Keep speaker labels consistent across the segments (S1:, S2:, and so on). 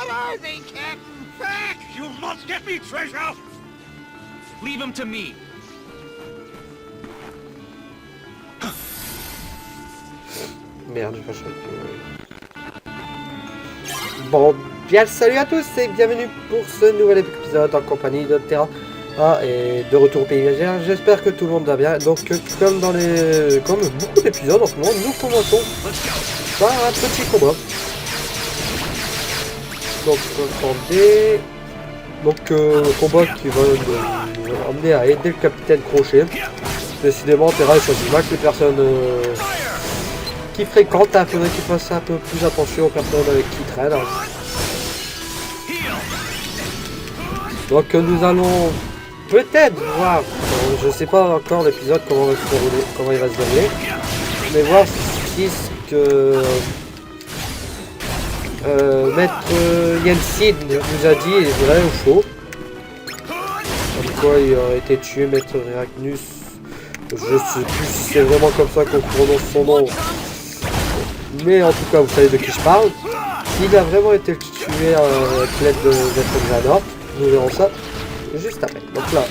S1: Where are they, Captain? Back! You must get me treasure!
S2: Leave him to me.
S3: Merde, j'ai pas choisi. Bon, bien le salut à tous et bienvenue pour ce nouvel épisode en compagnie de Terra et de retour au pays imaginaire. J'espère que tout le monde va bien. Donc, comme beaucoup d'épisodes en ce moment, nous commençons par un petit combat. Donc, attendez. Donc, combat qui va nous emmener à aider le capitaine Crochet. Décidément, Terra choisit mal les personnes qui fréquentent. Il faudrait qu'il fasse un peu plus attention aux personnes avec qui il traîne. Donc, nous allons peut-être voir, je sais pas encore l'épisode comment il va se dérouler, mais voir si ce que Maître Yeltsin nous a dit est vrai ou faux. Comme quoi il aurait été tué, Maître Arachnus. Je sais plus si c'est vraiment comme ça qu'on prononce son nom. Mais en tout cas, vous savez de qui je parle. S'il a vraiment été tué avec l'aide de Maître Xanort, nous verrons ça juste après. Donc là,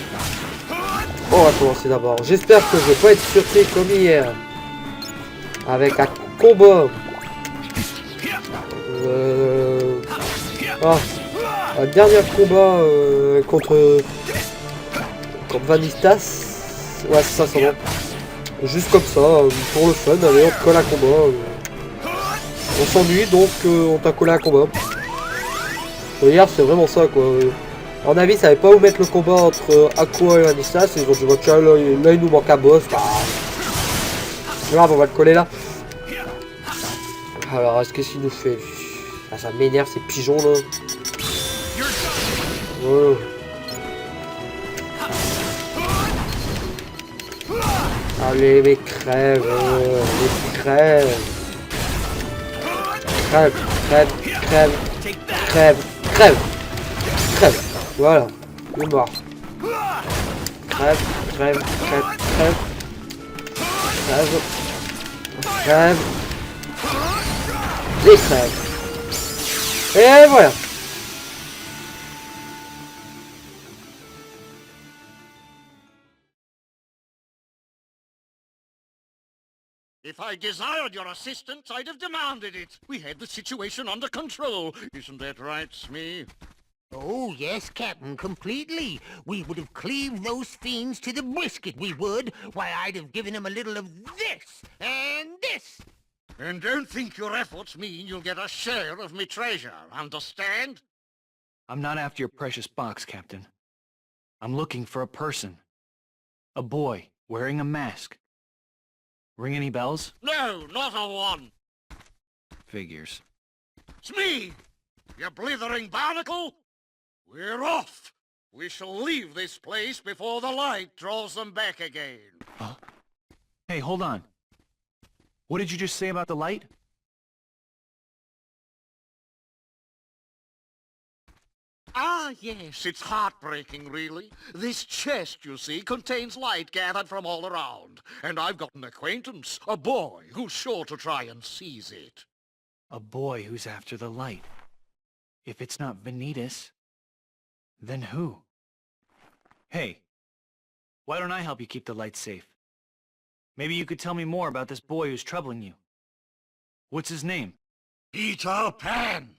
S3: on va commencer d'abord. J'espère que je vais pas être surpris comme hier. Avec un combat. Un dernier combat contre Vanistas. Ouais, c'est ça, son nom. Juste comme ça, pour le fun, allez, on te colle un combat. On s'ennuie, donc on t'a collé un combat. Hier, c'est vraiment ça, quoi. À mon avis, ils savaient pas où mettre le combat entre Aqua et Vanistas. Ils ont dit, bah, tiens, là, il nous manque un boss. Bah, grave, on va le coller là. Alors, est-ce que s'il nous fait... Ah, ça m'énerve, ces pigeons, là. Oh. Allez, mais crève, crève. Crève, crève, crève, crève, crève, crève. Voilà, il est mort. Crève, crève, crève, crève. Crève. Crève. Et crève. Et voilà.
S1: If I desired your assistance, I'd have demanded it. We had the situation under control. Isn't that right, Smee?
S4: Oh, yes, Captain, completely. We would have cleaved those fiends to the brisket, we would. Why, I'd have given them a little of this and this.
S1: And don't think your efforts mean you'll get a share of me treasure, understand?
S2: I'm not after your precious box, Captain. I'm looking for a person. A boy wearing a mask. Ring any bells?
S1: No, not a one.
S2: Figures.
S1: Smee! You blithering barnacle! We're off! We shall leave this place before the light draws them back again.
S2: Huh? Hey, hold on. What did you just say about the light?
S1: Ah, yes, it's heartbreaking, really. This chest, you see, contains light gathered from all around. And I've got an acquaintance, a boy, who's sure to try and seize it.
S2: A boy who's after the light. If it's not Vanitas, then who? Hey, why don't I help you keep the light safe? Maybe you could tell me more about this boy who's troubling you. What's his name?
S1: Peter Pan!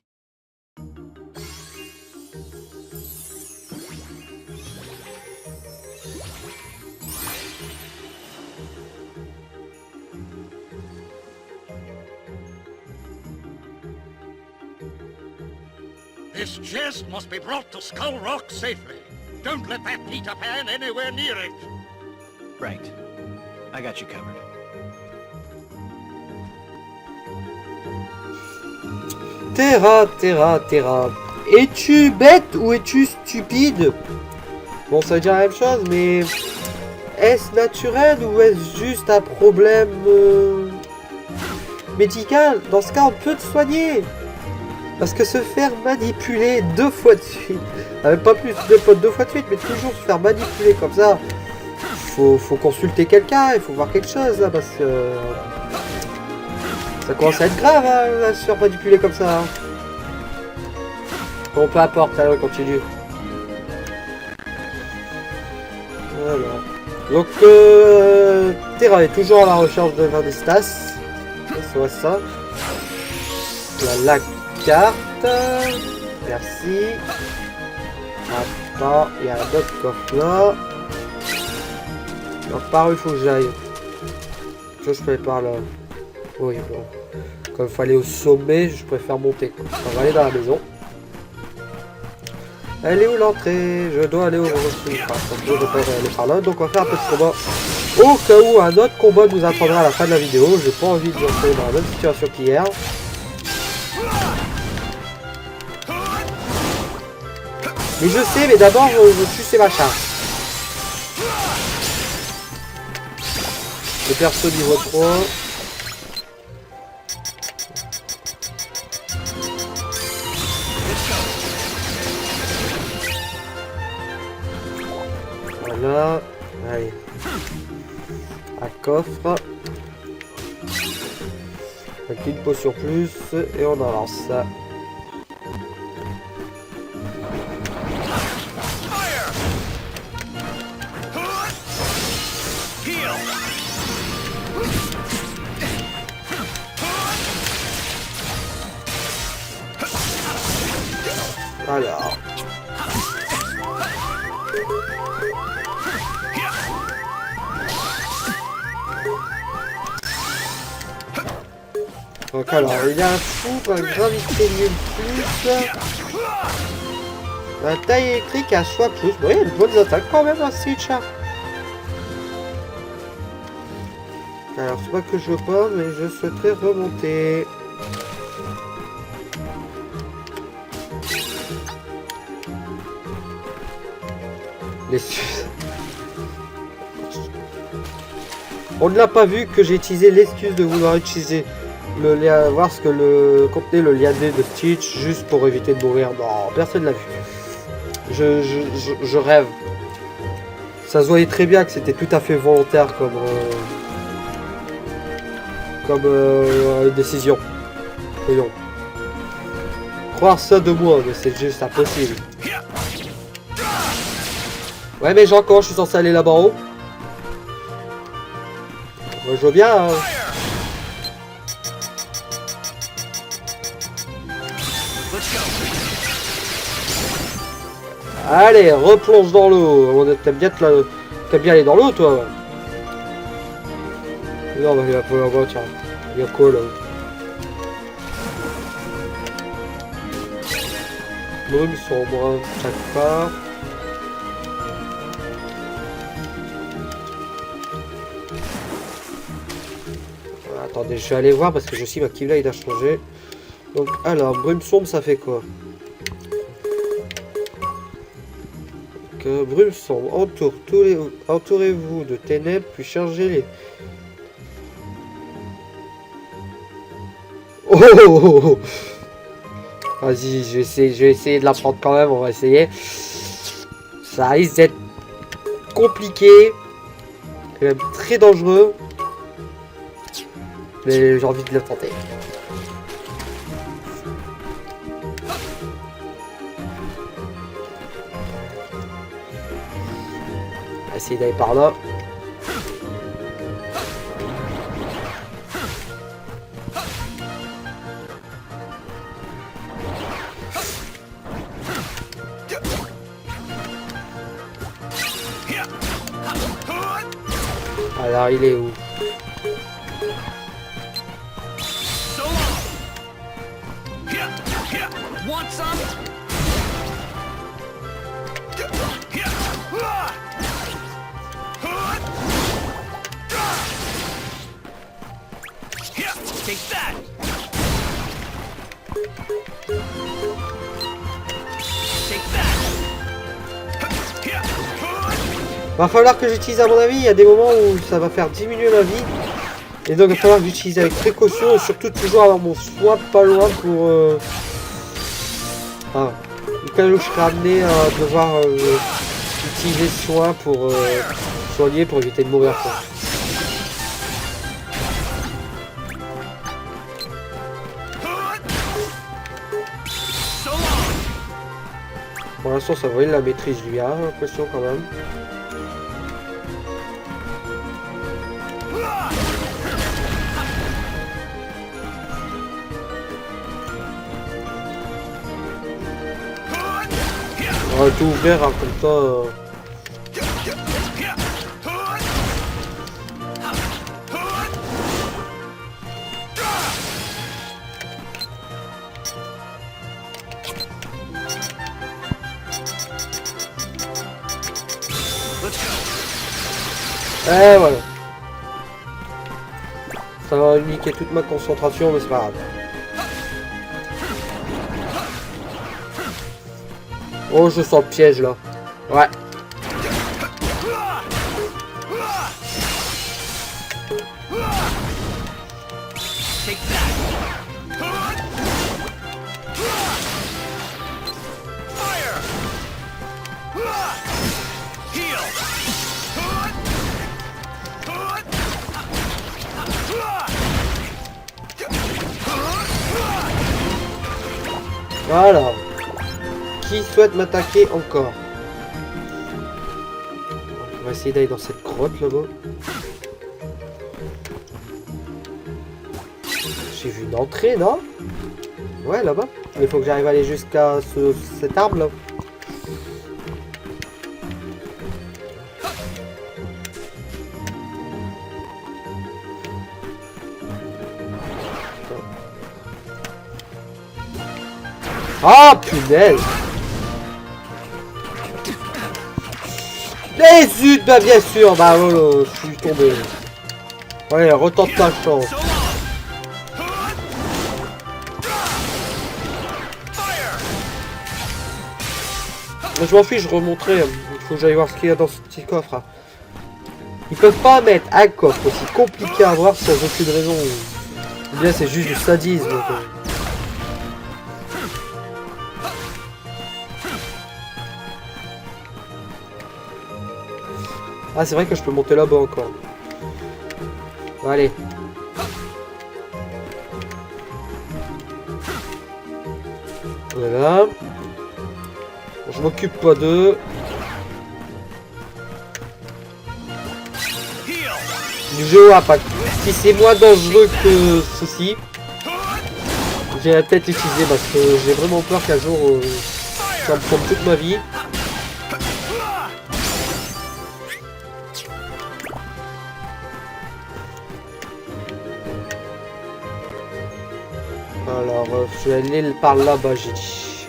S1: This chest must be brought to Skull Rock safely. Don't let that Peter Pan anywhere near it.
S2: Right. I got you covered.
S3: Terra. Es-tu bête ou es-tu stupide? Bon, ça veut dire la même chose, mais... Est-ce naturel ou est-ce juste un problème médical? Dans ce cas, on peut te soigner. Parce que se faire manipuler 2 fois de suite, même pas plus, 2 fois de suite, mais toujours se faire manipuler comme ça, faut consulter quelqu'un, il faut voir quelque chose là, parce que ça commence à être grave hein, à se faire manipuler comme ça. Hein. Bon, peu importe, allez, on continue. Voilà. Donc, Terra est toujours à la recherche de Vandestas. Ça voit ça. La carte. Merci. Attends, il y a un autre coffre là. Alors, par où il faut que j'aille? Je peux par là. Oui, bon. Comme il faut aller au sommet, je préfère monter. On va aller dans la maison. Elle est où l'entrée? Je dois aller au refuge. Enfin, je dois aller par là. Donc on va faire un peu de combat. Au cas où un autre combat nous attendra à la fin de la vidéo. J'ai pas envie de rentrer dans la même situation qu'hier. Mais je sais, mais d'abord je tue ces machins. Le perso niveau 3. Voilà. Allez. Un coffre. Avec une potion plus. Et on en lance ça. Alors. Donc alors, il y a un four, un gravité nul plus. La taille électrique à soi plus. Bon, il y a de bonnes attaques quand même à Stitch. Alors, c'est pas que je veux pas, mais je souhaiterais remonter. L'excuse. On ne l'a pas vu que j'ai utilisé l'excuse de vouloir utiliser le lien, voir ce que le contenait le lien de Stitch juste pour éviter de mourir. Non, personne l'a vu. Je rêve. Ça se voyait très bien que c'était tout à fait volontaire comme décision. Voyons. Croire ça de moi, mais c'est juste impossible. Ouais, mais Jean, quand je suis censé aller là-bas en haut? Moi, je veux bien. Hein. Allez, replonge dans l'eau. T'aimes bien aller dans l'eau, toi? Non, bah, il va pas là-bas, tiens. Il y a quoi, là? Brume sombre, chaque part. Attendez, je vais aller voir parce que je sais ma Kivla il a changé. Donc, alors, brume sombre, ça fait quoi? Donc, brume sombre, entourez-vous de ténèbres, puis chargez les... Oh, oh, oh, oh. Vas-y, je vais essayer de la prendre quand même, on va essayer. Ça risque d'être compliqué, et même très dangereux. Mais j'ai envie de le tenter. On va essayer d'aller par là. Alors il est où? Va falloir que j'utilise, à mon avis, il y a des moments où ça va faire diminuer ma vie. Et donc il va falloir que j'utilise avec précaution et surtout toujours avoir mon soin pas loin pour... Ah, au cas où je serai amené à devoir utiliser soin pour soigner pour éviter de mourir. Quoi. l'instant, ça va, il la maîtrise lui, hein, j'ai l'impression quand même. On va tout ouvrir, hein, comme ça. Et voilà. Ça va niquer toute ma concentration, mais c'est pas grave. Oh, je sens le piège là. Ouais. Voilà. Qui souhaite m'attaquer encore? On va essayer d'aller dans cette grotte là-bas. J'ai vu une entrée, non? Ouais, là-bas. Mais il faut que j'arrive à aller jusqu'à cet arbre là. Ah, punaise! Mais zut, bah bien sûr, bah voilà, je suis tombé. Ouais, retente ta chance. Je m'en fiche, je remonterai. Il faut que j'aille voir ce qu'il y a dans ce petit coffre. Hein. Ils peuvent pas mettre un coffre aussi compliqué à voir sans aucune raison. Ou bien c'est juste du sadisme. Donc, Ah, c'est vrai que je peux monter là-bas encore. Bon, allez. Voilà. Bon, je m'occupe pas d'eux. Du jeu à impact. Si c'est moins dangereux que ceci, j'ai peut-être l'utiliser parce que j'ai vraiment peur qu'un jour ça me prenne toute ma vie. Alors, je vais aller par là-bas, j'ai dit.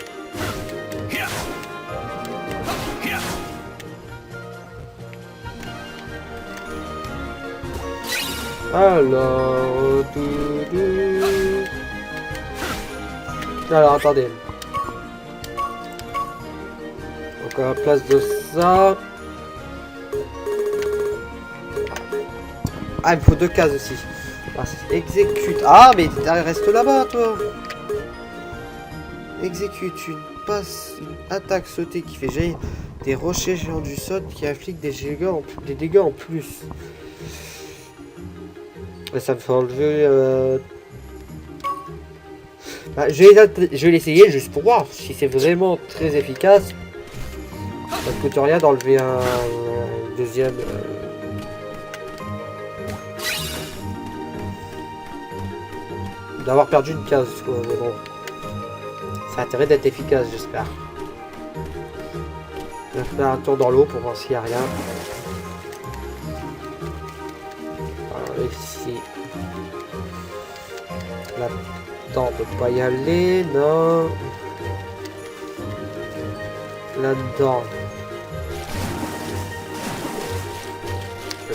S3: Alors, alors attendez. Donc à la place de ça. Ah, il me faut 2 cases aussi. Ah, exécute. Ah, mais reste là-bas, toi. Exécute une passe, une attaque sautée qui fait jaillir des rochers géants du sol qui infliquent des dégâts en plus. Et ça me fait enlever. Bah, je vais l'essayer juste pour voir si c'est vraiment très efficace. Ça ne coûte rien d'enlever un deuxième. D'avoir perdu une case, quoi, mais bon. Ça a intérêt d'être efficace, j'espère. Je vais faire un tour dans l'eau pour voir s'il n'y a rien. Alors, ici. Là-dedans, on peut pas y aller, non. Là-dedans.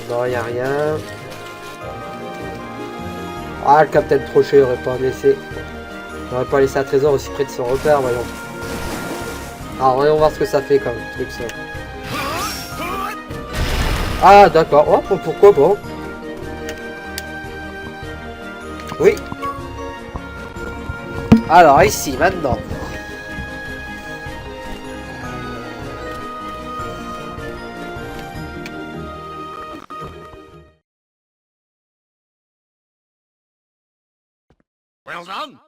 S3: Non, il n'y a rien. Ah, le Capitaine Trochet aurait pas laissé. J'aurais pas laissé un trésor aussi près de son repère, voyons. Alors, voyons voir ce que ça fait comme truc, ça. Ah, d'accord. Oh, pourquoi pas? Oui. Alors, ici, maintenant.
S1: Well done.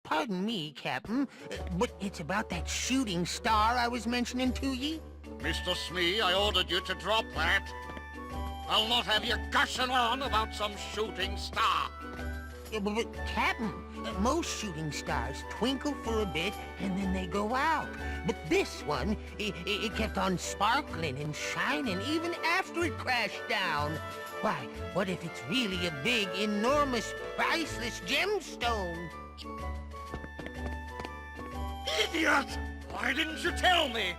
S4: Pardon me, Captain, but it's about that shooting star I was mentioning to ye.
S1: Mr. Smee, I ordered you to drop that. I'll not have you gushing on about some shooting star.
S4: But Captain, most shooting stars twinkle for a bit and then they go out. But this one, it kept on sparkling and shining even after it crashed down. Why, what if it's really a big, enormous, priceless gemstone?
S1: Idiot! Why didn't you tell me?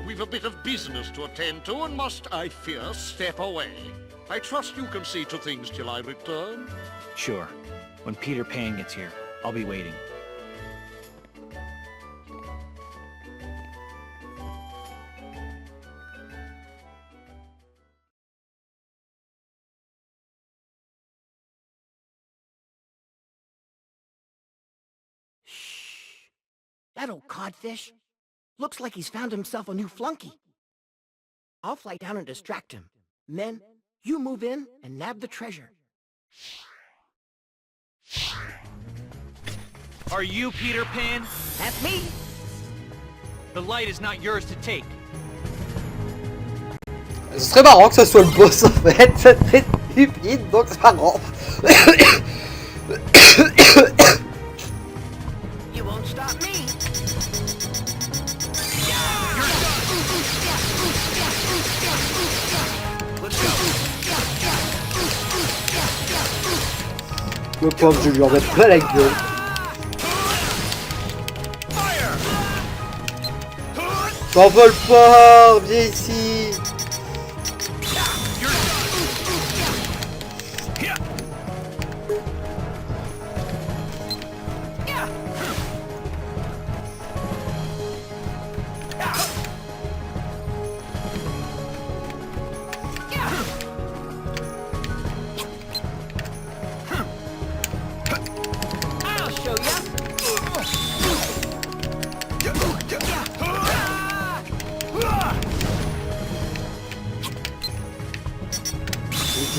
S1: We've a bit of business to attend to and must, I fear, step away. I trust you can see to things till I return.
S2: Sure. When Peter Pan gets here, I'll be waiting.
S5: Shh. That old codfish looks like he's found himself a new flunky. I'll fly down and distract him. Men, you move in and nab the treasure.
S2: Are you Peter Pan?
S5: That's me.
S2: The light is not yours to take.
S3: Ce serait marrant que ça soit le boss en fait. Ça serait stupide, donc c'est marrant.
S5: You won't stop me.
S3: Le pauvre, je lui en mets pas la gueule. T'envole pas, viens ici.
S5: I'll show ya.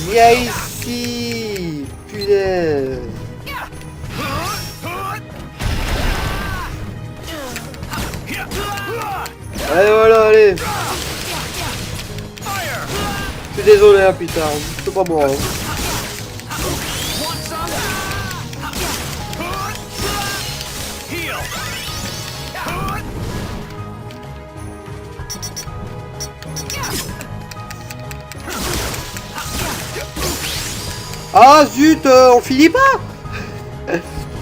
S3: Viens ici. Punaise. Allez, voilà, allez. Je suis désolé, hein, putain. C'est pas moi. Hein. Ah zut, on finit pas.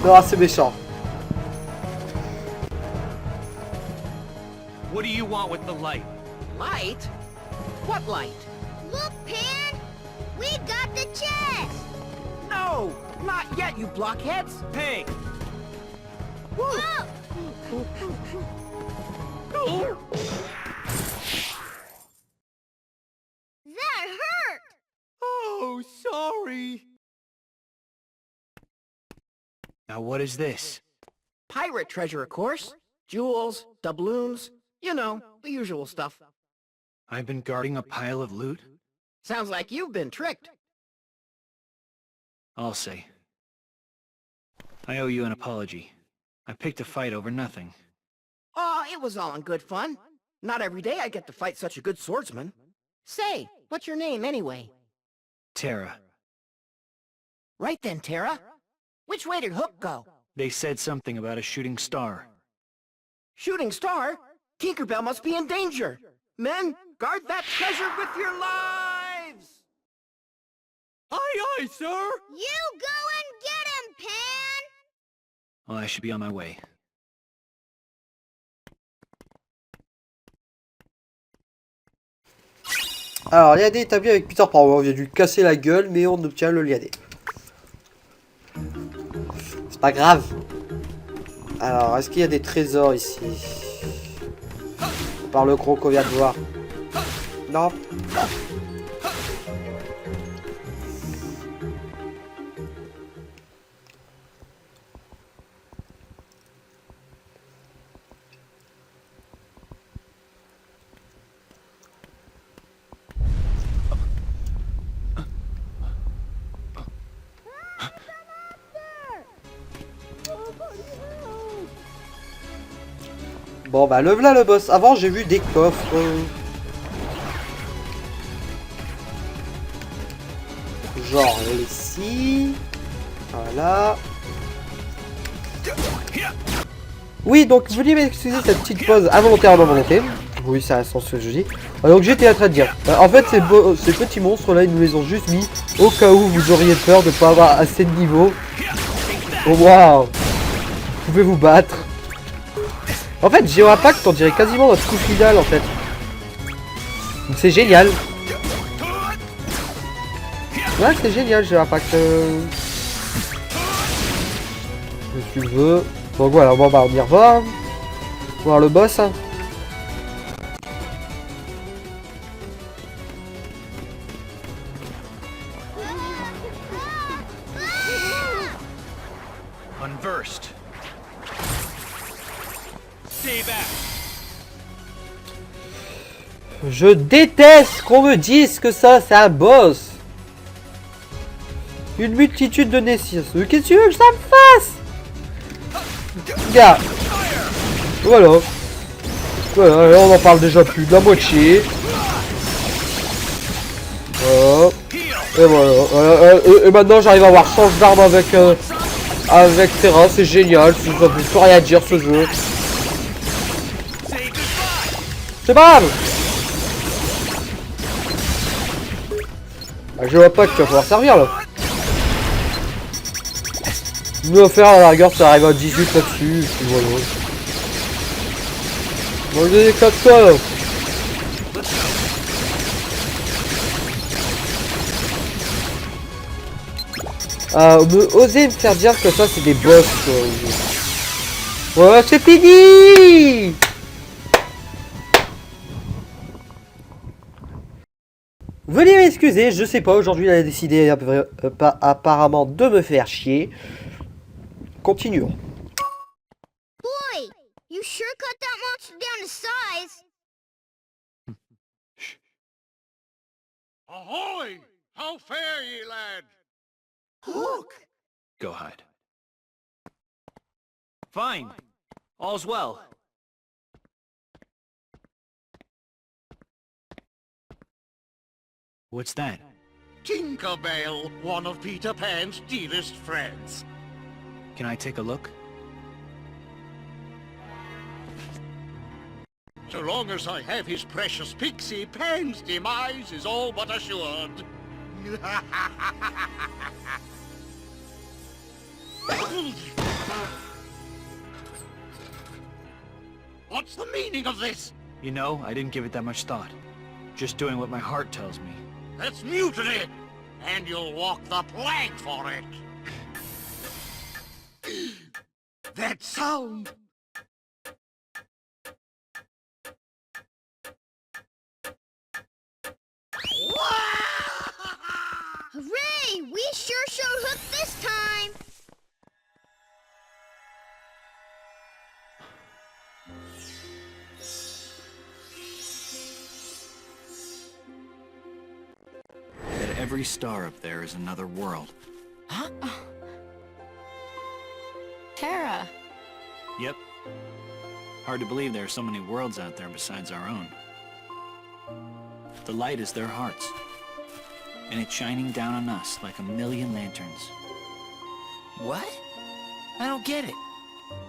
S3: Non, c'est méchant.
S2: What do you want with the light?
S5: Light? What light?
S6: Look, Pan! We got the chest!
S5: No, not yet, you blockheads.
S2: Hey!
S6: Whoa! That hurt!
S2: Oh, sorry. Now what is this?
S5: Pirate treasure, of course. Jewels, doubloons, you know, the usual stuff.
S2: I've been guarding a pile of loot?
S5: Sounds like you've been tricked.
S2: I'll say. I owe you an apology. I picked a fight over nothing.
S5: Oh, it was all in good fun. Not every day I get to fight such a good swordsman. Say, what's your name anyway?
S2: Terra.
S5: Right then, Terra. Which way did Hook go?
S2: They said something about a shooting star.
S5: Shooting star? Tinkerbell must be in danger. Men, guard that treasure with your lives!
S2: Aye, aye, sir!
S6: You go and get him, Pan!
S2: Well, I should be on my way.
S3: Alors, Liadé établi avec Peter Pan. On vient de lui casser la gueule, mais on obtient le Liadé. C'est pas grave. Alors, est-ce qu'il y a des trésors ici? Par le gros qu'on vient de voir. Non. Bon bah le voilà le boss. Avant j'ai vu des coffres. Genre ici. Voilà. Oui, donc veuillez m'excuser cette petite pause involontaire à ma volonté. Oui, ça a un sens ce que je dis. Donc j'étais en train de dire. En fait, ces petits monstres là, ils nous les ont juste mis au cas où vous auriez peur de pas avoir assez de niveau. Oh waouh! Vous pouvez vous battre. En fait, Geo Impact, on dirait quasiment notre coup final en fait. C'est génial. Ouais, c'est génial, Geo Impact. Si tu veux. Donc voilà, bon bah on y va. Voir le boss. Hein.
S2: Unversed. Stay back.
S3: Je déteste qu'on me dise que ça c'est un boss. Une multitude de Nessirs. Qu'est-ce que tu veux que ça me fasse? Regarde. Voilà. Voilà, là, on en parle déjà plus de la moitié. Voilà. Et voilà. Et maintenant j'arrive à avoir change d'arme avec Terra, c'est génial. Ça ne peut plus rien dire ce jeu. C'est pas grave. Je vois pas que tu vas pouvoir servir là. Mieux faire à la rigueur, ça arrive à 18 là-dessus, et puis voilà. Bon, je déclate toi là. Osez me faire dire que ça c'est des boss quoi. Ouais, c'est fini. Veuillez m'excuser, je sais pas, aujourd'hui il a décidé apparemment de me faire chier. Continuons.
S6: Boy, you sure cut that monster down to size.
S1: Ahoy! How fare ye, lad?
S5: Look!
S2: Go hide. Fine. All's well. What's that?
S1: Tinkerbell, one of Peter Pan's dearest friends.
S2: Can I take a look?
S1: So long as I have his precious pixie, Pan's demise is all but assured. What's the meaning of this?
S2: You know, I didn't give it that much thought. Just doing what my heart tells me.
S1: That's mutiny, and you'll walk the plank for it. That sound!
S6: Hooray! We sure showed hook this time.
S2: That every star up there is another world.
S5: Huh?
S7: Terra.
S2: Yep. Hard to believe there are so many worlds out there besides our own. The light is their hearts. And it's shining down on us like a million lanterns.
S5: What? I don't get it.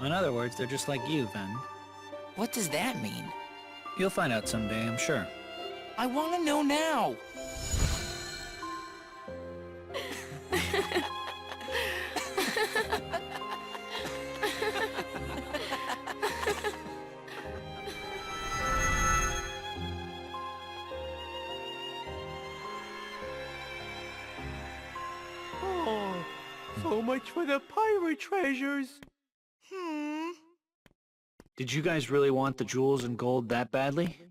S2: In other words, they're just like you, Ven.
S5: What does that mean?
S2: You'll find out someday, I'm sure.
S5: I want to know now.
S4: Oh, so much for the pirate treasures.
S2: Did you guys really want the jewels and gold that badly?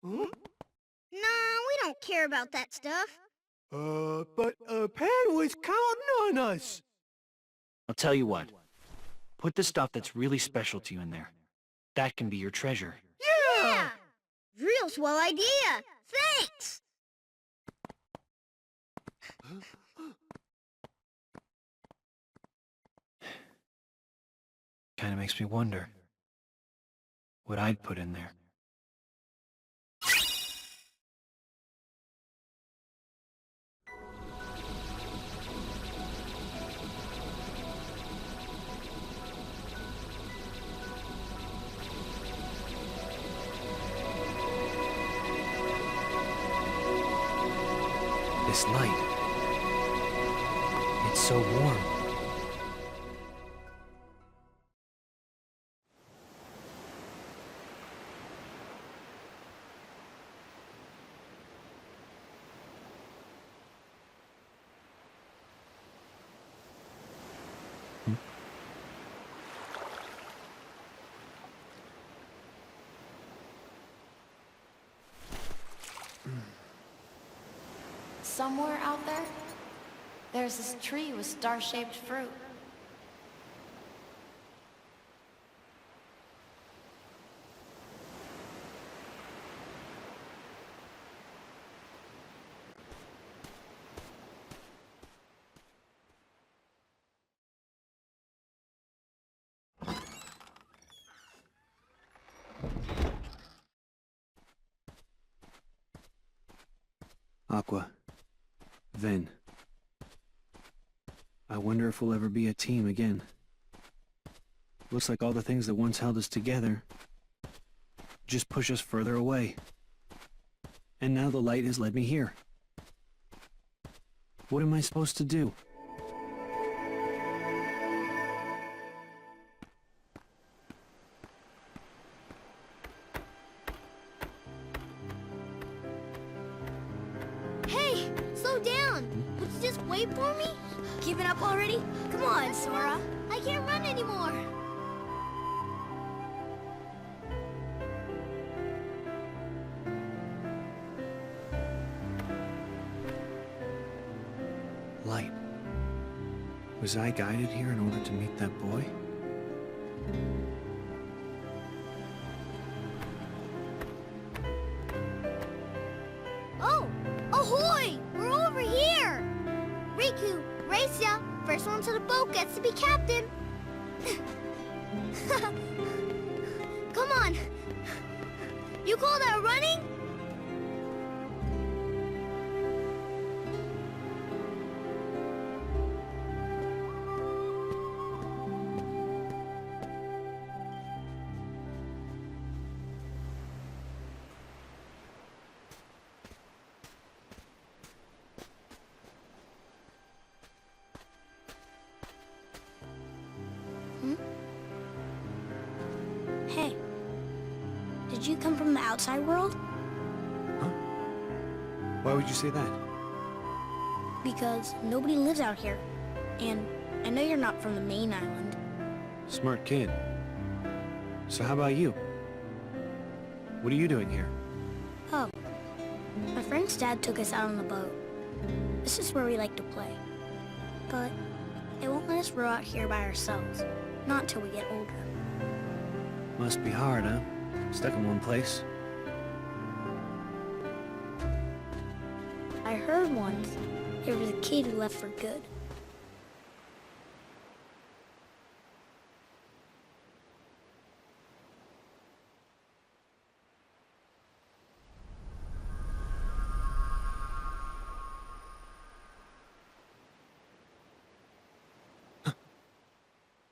S6: Nah, we don't care about that stuff.
S4: But Pan was counting on us.
S2: I'll tell you what. Put the stuff that's really special to you in there. That can be your treasure.
S6: Yeah! Real swell idea. Thanks!
S2: Kinda makes me wonder. what I'd put in there. This light. It's so warm.
S7: Somewhere out there, there's this tree with star-shaped fruit.
S2: Aqua. Ven. I wonder if we'll ever be a team again. Looks like all the things that once held us together just push us further away. And now the light has led me here. What am I supposed to do?
S6: Hey, slow down. Would you just wait for me? Giving up already? Come on, Sora. I can't run anymore.
S2: Light. Was I guided here in order to meet that boy?
S6: Oh, ahoy! We're over here! Riku, race ya! First one to the boat gets to be captain! Come on! You call that running? Hey, did you come from the outside world?
S2: Huh? Why would you say that?
S6: Because nobody lives out here. And I know you're not from the main island.
S2: Smart kid. So how about you? What are you doing here?
S6: Oh, my friend's dad took us out on the boat. This is where we like to play. But they won't let us row out here by ourselves. Not till we get older.
S2: Must be hard, huh? Stuck in one place.
S6: I heard once there was a kid who left for good.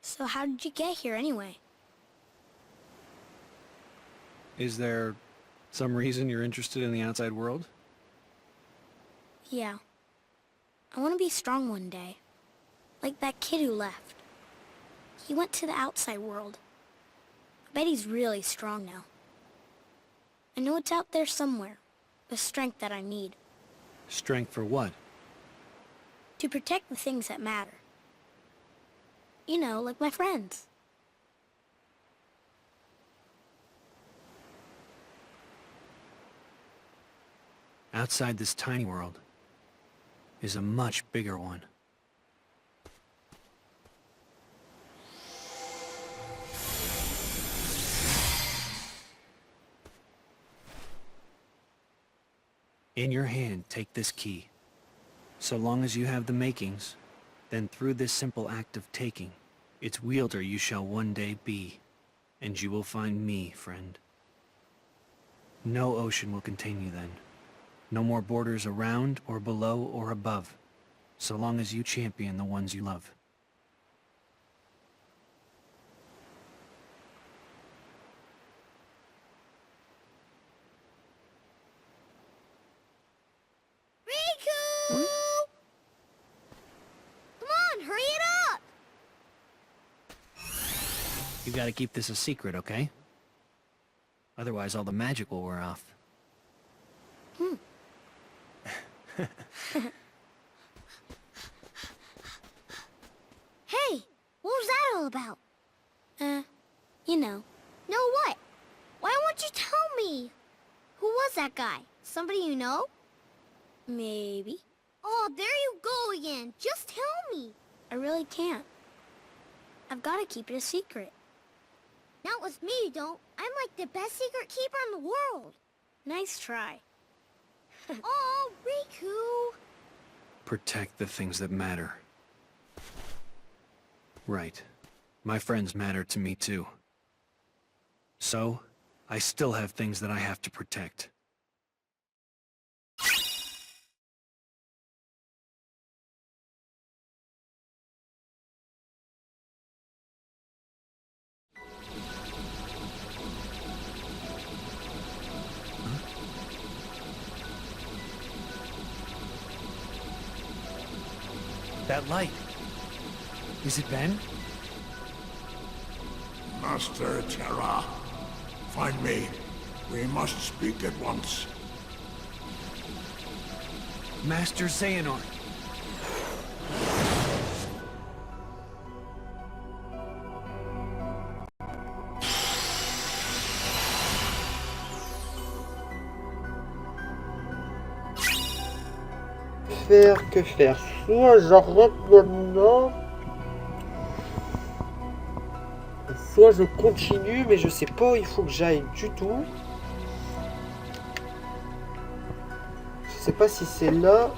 S6: So how did you get here anyway?
S2: Is there some reason you're interested in the outside world?
S6: Yeah. I want to be strong one day. Like that kid who left. He went to the outside world. I bet he's really strong now. I know it's out there somewhere. The strength that I need.
S2: Strength for what?
S6: To protect the things that matter. You know, like my friends.
S2: Outside this tiny world is a much bigger one. In your hand, take this key. So long as you have the makings, then through this simple act of taking, its wielder you shall one day be. And you will find me, friend. No ocean will contain you then. No more borders around or below or above, so long as you champion the ones you love.
S6: Riku! Come on, hurry it up!
S2: You gotta keep this a secret, okay? Otherwise all the magic will wear off.
S6: Hey, what was that all about? You know. Know what? Why won't you tell me? Who was that guy? Somebody you know? Maybe. Oh, there you go again. Just tell me. I really can't. I've got to keep it a secret. Not with me, you don't. I'm like the best secret keeper in the world. Nice try. Oh, Riku.
S2: Protect the things that matter. Right. My friends matter to me too. So, I still have things that I have to protect. That light. Is it Ben?
S8: Master Terra, find me. We must speak at once.
S2: Master Xehanort.
S3: Que faire? Soit j'arrête maintenant, soit je continue, mais je sais pas où il faut que j'aille du tout. Je sais pas si c'est là,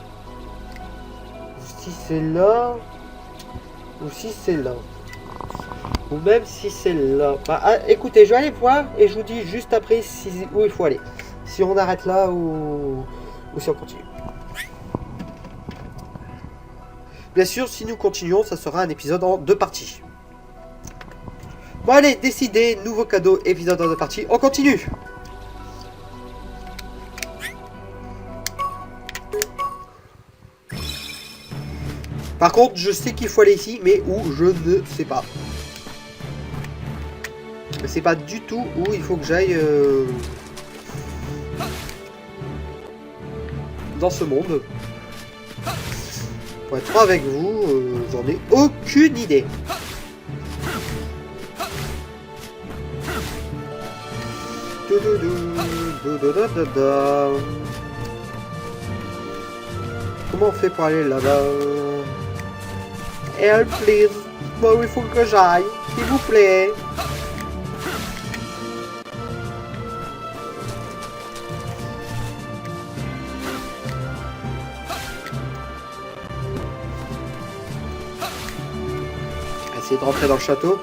S3: ou si c'est là, ou si c'est là, ou même si c'est là. Bah, écoutez, je vais aller voir et je vous dis juste après où il faut aller. Si on arrête là ou si on continue. Bien sûr, si nous continuons, ça sera un épisode en 2 parties. Bon allez, décidez, nouveau cadeau, épisode en 2 parties, on continue. Par contre, je sais qu'il faut aller ici, mais où, je ne sais pas. Je ne sais pas du tout où il faut que j'aille dans ce monde. Pour être franc avec vous, j'en ai aucune idée. Comment on fait pour aller là-bas? Help, please. Bon, il faut que j'aille, s'il vous plaît. De rentrer dans le château.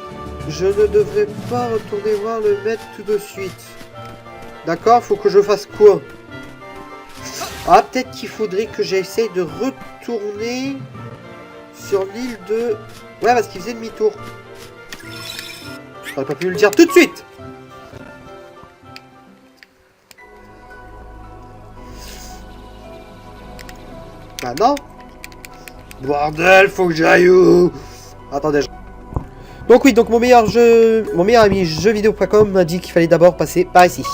S3: Je ne devrais pas retourner voir le maître tout de suite. D'accord, faut que je fasse quoi? Ah, peut-être qu'il faudrait que j'essaye de retourner sur l'île de... Ouais, parce qu'il faisait demi-tour. J'aurais pas pu le dire tout de suite. Ah non. Bordel, faut que j'aille où? Attendez, donc oui, donc mon meilleur ami jeuxvideo.com m'a dit qu'il fallait d'abord passer par ici.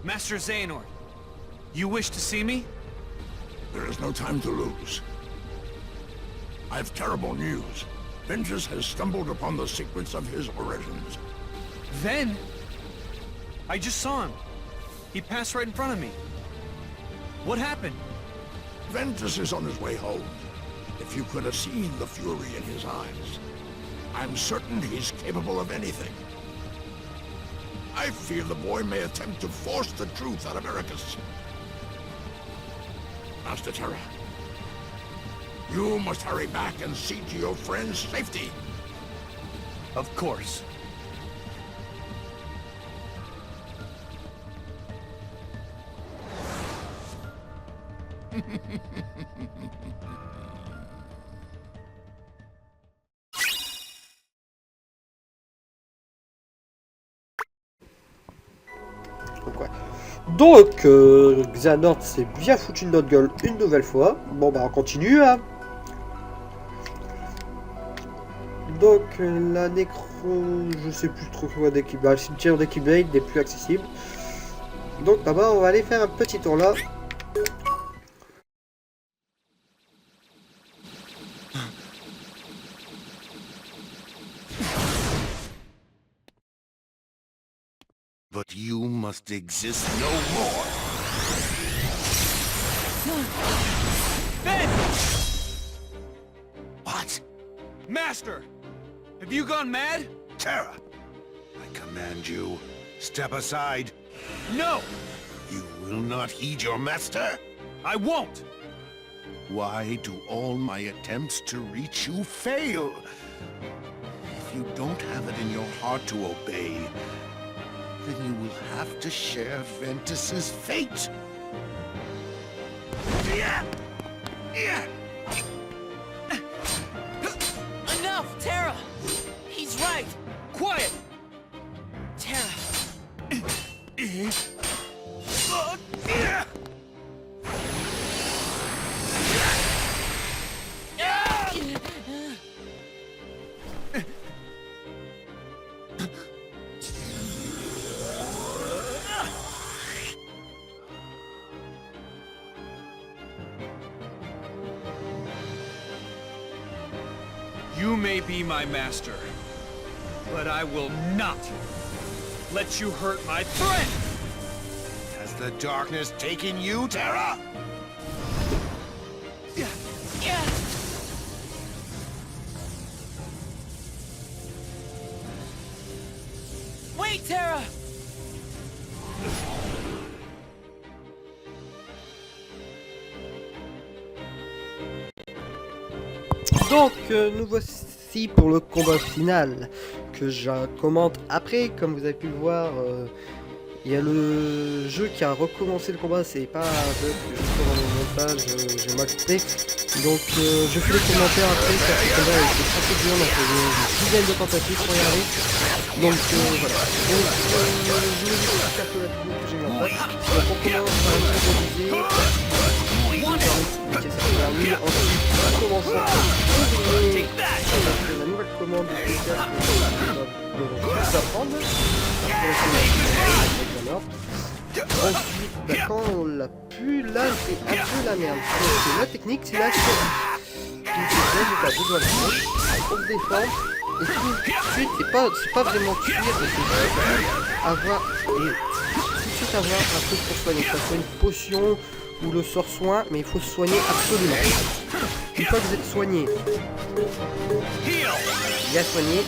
S2: Master Xehanort, you wish to see me?
S8: There is no time to lose. I've terrible news. Ventus has stumbled upon the secrets of his origins.
S2: Ven? I just saw him. He passed right in front of me. What happened?
S8: Ventus is on his way home. If you could have seen the fury in his eyes. I'm certain he's capable of anything. I fear the boy may attempt to force the truth out of Ericus. Master Terra, you must hurry back and see to your friend's safety.
S2: Of course.
S3: Donc, ouais. Donc Xehanort s'est bien foutu de notre gueule une nouvelle fois. Bon bah on continue hein. Donc la nécro... je sais plus trop quoi d'équipement. Le cimetière d'équipement n'est plus accessible. Donc là-bas on va aller faire un petit tour là.
S9: But you must exist no more.
S2: Ben!
S9: What?
S2: Master! Have you gone mad?
S9: Terra! I command you, step aside.
S2: No!
S9: You will not heed your master?
S2: I won't!
S9: Why do all my attempts to reach you fail? If you don't have it in your heart to obey, then you will have to share Ventus's fate.
S5: Enough, Terra! He's right! Quiet! Terra!
S2: You may be my master, but I will not let you hurt my friend!
S9: Has the darkness taken you, Terra?
S5: Wait, Terra!
S3: Donc nous voici pour le combat final que je commente après. Comme vous avez pu le voir, il y a le jeu qui a recommencé le combat, c'est pas un bug que je fais dans le montage, j'ai mal coupé. Donc je fais les commentaires après, car ce combat a été très dur, on a fait une dizaine de tentatives pour y arriver. Donc voilà. Donc je vais vous expliquer un peu la technique que j'ai mis en place. Donc on commence par une improviser. Ensuite, on commence la nouvelle commande spéciale que nous apprendre. Ensuite, bah, quand on l'a pu, là c'est un peu la merde. Donc, la technique, c'est la survie. Donc, je dois le faire, on se défend. Et tout de suite, c'est pas vraiment fuir, mais c'est avoir, tout de suite avoir un truc pour soigner. Que ce soit une potion ou le sort soin, mais il faut se soigner absolument. Une fois que vous êtes soigné, bien soigné,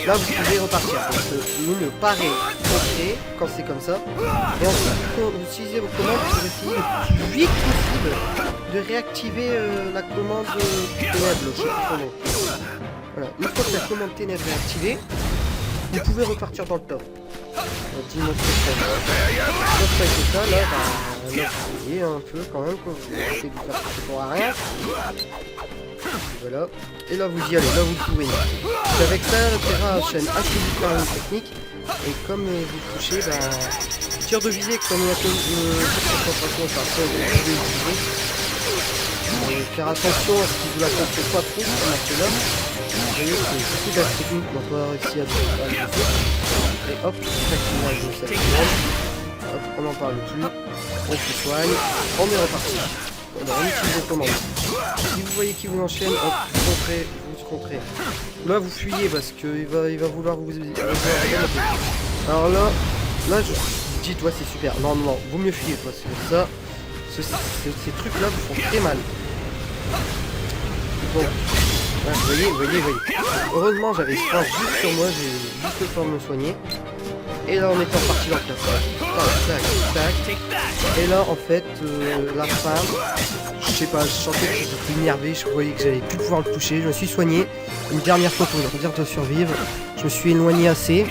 S3: là vous pouvez repartir. Donc nous ne parer, contrer, quand c'est comme ça. Et ensuite vous utilisez vos commandes pour essayer le plus vite possible de réactiver la commande ténèbres, je sais plus son nom. Voilà, une fois que la commande ténèbres est activée, vous pouvez repartir dans le top. Dis-moi ce que c'est. Ça, là, bah, vous voyez un peu quand même, quoi. Vous essayez de faire passer pour rien. Voilà. Et là, vous y allez, là, vous pouvez. Et avec ça, Terra enchaîne assez vite par une technique. Et comme vous touchez, bah, tir de visée, comme la concentration, par ça, vous pouvez utiliser. Faire attention à ce qu'il vous la contre pas trop, comme là. Vous voyez, c'est beaucoup de la technique qu'on n'a pas réussi à faire. Et hop, hop, on n'en parle plus, on se soigne, on est reparti. On utilise les commandes. Si vous voyez qu'il vous enchaîne, hop, vous contrez. Là vous fuyez parce qu'il va vouloir vous... Alors là je dis toi c'est super. Non, vaut mieux fuir parce que ça, ces trucs là vous font très mal. Bon, Vous voyez. Heureusement, j'avais Springe juste sur moi, j'ai juste le temps de me soigner. Et là, on est reparti dans le tac, tac. Et là, en fait, la fin, je sais pas, je sentais que j'étais énervé, je voyais que j'allais plus pouvoir le toucher. Je me suis soigné une dernière fois pour dire de survivre. Je me suis éloigné assez.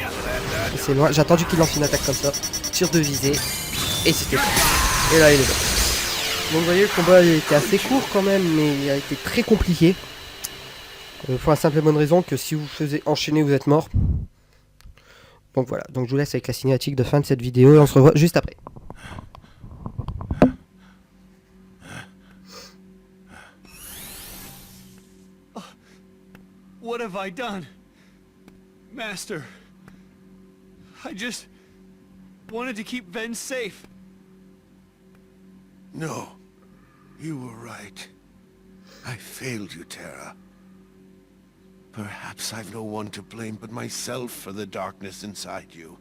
S3: C'est loin. J'ai attendu qu'il lance une attaque comme ça. Tir de visée. Et c'était fait. Et là, il est mort. Donc vous voyez, le combat il était assez court quand même, mais il a été très compliqué. Pour la simple et bonne raison que si vous faisiez enchaîner, vous êtes mort. Donc voilà, donc je vous laisse avec la cinématique de fin de cette vidéo et on se revoit juste après.
S2: What have I done? Master, I just wanted to keep Ven safe.
S9: No, you were right. I failed you, Terra. Perhaps I've no one to blame but myself for the darkness inside you.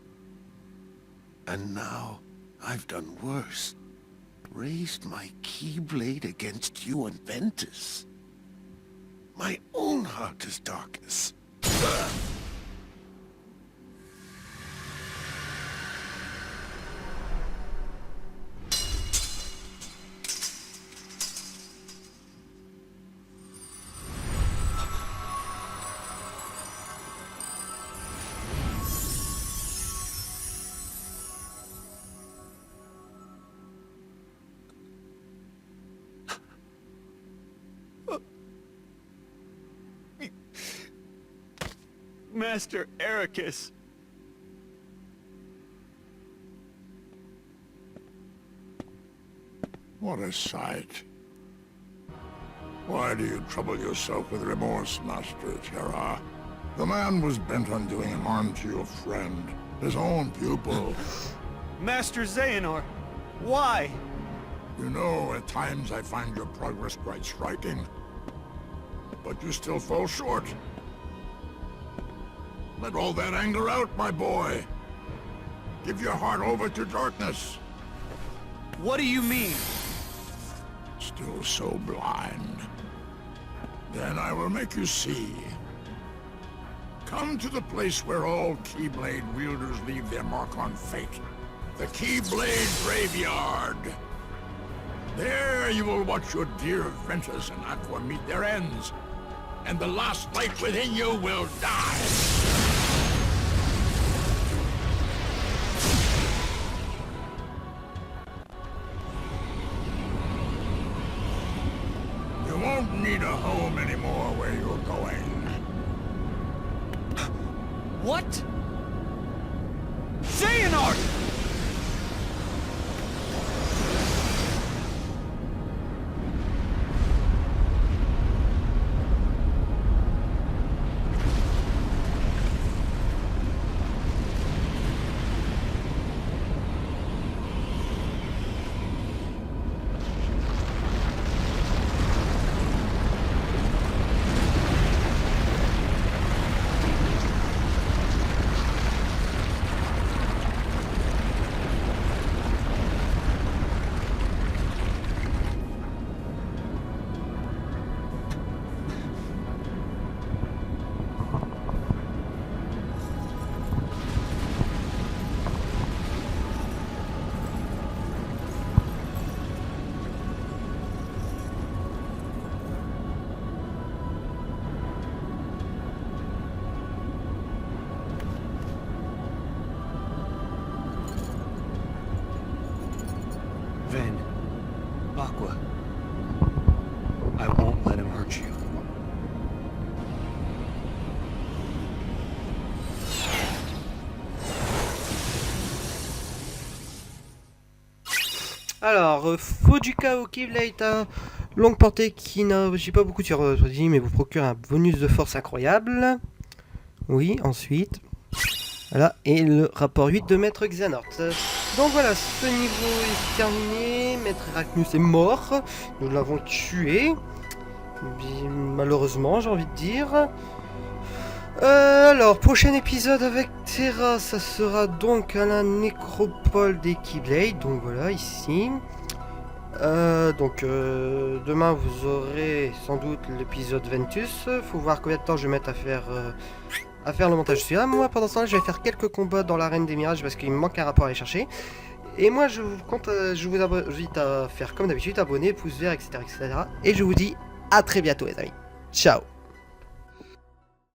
S9: And now, I've done worse. Raised my Keyblade against you and Ventus. My own heart is darkness.
S2: Master Ericus.
S8: What a sight. Why do you trouble yourself with remorse, Master Terra? The man was bent on doing harm to your friend, his own pupil.
S2: Master Xehanort, why?
S8: You know, at times I find your progress quite striking. But you still fall short. Let all that anger out, my boy. Give your heart over to darkness.
S2: What do you mean?
S8: Still so blind. Then I will make you see. Come to the place where all Keyblade wielders leave their mark on fate. The Keyblade Graveyard. There you will watch your dear Ventus and Aqua meet their ends. And the last light within you will die. You won't need a home anymore where you're going.
S2: What? Xehanort! Ven, Aqua, I won't let him hurt you.
S3: Alors, faux du chaos Keyblade à longue portée qui n'agit pas beaucoup sur votre vie, mais vous procure un bonus de force incroyable. Oui, ensuite. Voilà, et le rapport 8 de Maître Xehanort. Donc voilà, ce niveau est terminé. Maître Arachnus est mort. Nous l'avons tué. Malheureusement, j'ai envie de dire. Alors, prochain épisode avec Terra, ça sera donc à la nécropole des Keyblade. Donc voilà, ici. Donc demain vous aurez sans doute l'épisode Ventus. Faut voir combien de temps je vais mettre à faire le montage de celui-là. Moi pendant ce temps je vais faire quelques combats dans l'arène des mirages parce qu'il me manque un rapport à aller chercher. Et moi je vous invite à faire comme d'habitude, abonner, pouce vert, etc., etc. Et je vous dis à très bientôt les amis. Ciao.